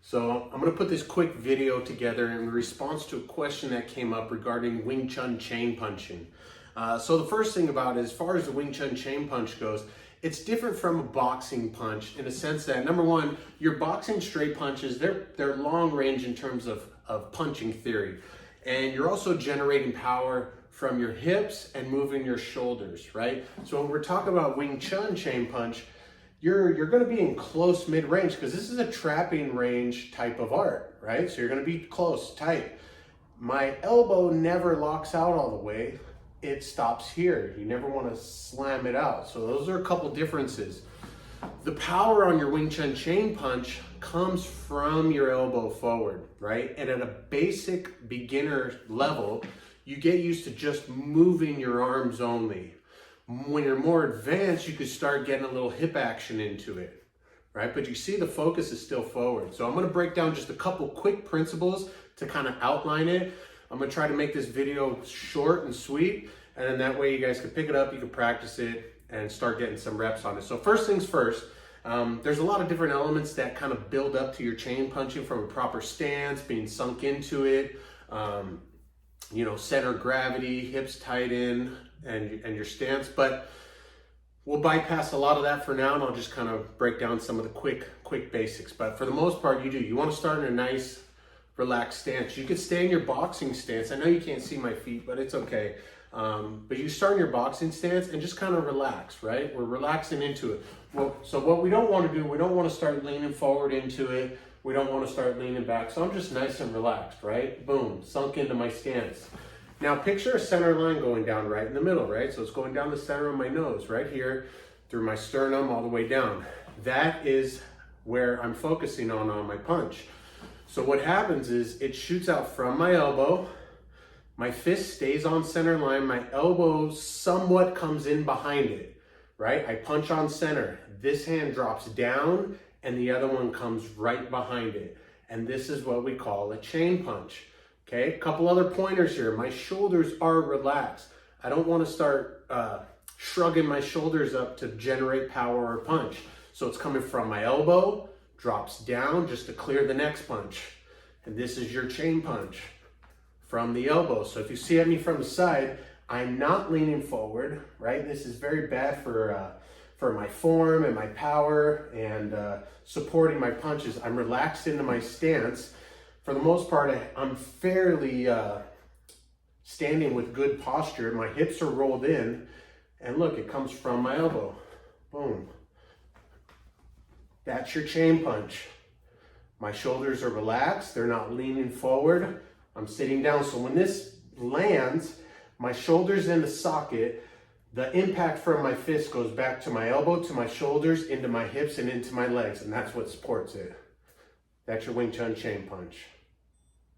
So I'm going to put this quick video together in response to a question that came up regarding Wing Chun chain punching. So the first thing about it, as far as the Wing Chun chain punch goes, it's different from a boxing punch in the sense that, number one, your boxing straight punches, they're long range in terms of punching theory. And you're also generating power from your hips and moving your shoulders, right? So when we're talking about Wing Chun chain punch, you're going to be in close mid-range because this is a trapping range type of art, right? So you're going to be close, tight. My elbow never locks out all the way. It stops here. You never want to slam it out. So those are a couple differences. The power on your Wing Chun chain punch comes from your elbow forward, right? And at a basic beginner level, you get used to just moving your arms only. When you're more advanced, you could start getting a little hip action into it, right? But you see the focus is still forward. So I'm going to break down just a couple quick principles to kind of outline it. I'm going to try to make this video short and sweet, and then that way you guys can pick it up, you can practice it, and start getting some reps on it. So first things first, there's a lot of different elements that kind of build up to your chain punching, from a proper stance, being sunk into it, center gravity, hips tight in, and your stance. But we'll bypass a lot of that for now, and I'll just kind of break down some of the quick basics. But for the most part, you want to start in a nice, relaxed stance. You could stay in your boxing stance. I know you can't see my feet, but it's okay. But you start in your boxing stance and just kind of relax, right? We're relaxing into it. Well, so what we don't want to do, we don't want to start leaning forward into it. We don't want to start leaning back. So I'm just nice and relaxed, right? Boom, sunk into my stance. Now picture a center line going down right in the middle, right? So it's going down the center of my nose, right here, through my sternum all the way down. That is where I'm focusing on my punch. So what happens is it shoots out from my elbow, my fist stays on center line, my elbow somewhat comes in behind it, right? I punch on center. This hand drops down and the other one comes right behind it. And this is what we call a chain punch. Okay, a couple other pointers here. My shoulders are relaxed. I don't want to start shrugging my shoulders up to generate power or punch. So it's coming from my elbow, drops down just to clear the next punch. And this is your chain punch from the elbow. So if you see me from the side, I'm not leaning forward, right? This is very bad for my form and my power and supporting my punches. I'm relaxed into my stance. For the most part, I'm fairly standing with good posture. My hips are rolled in, and look, it comes from my elbow. Boom. That's your chain punch. My shoulders are relaxed. They're not leaning forward. I'm sitting down. So when this lands, my shoulder's in the socket. The impact from my fist goes back to my elbow, to my shoulders, into my hips, and into my legs, and that's what supports it. That's your Wing Chun chain punch.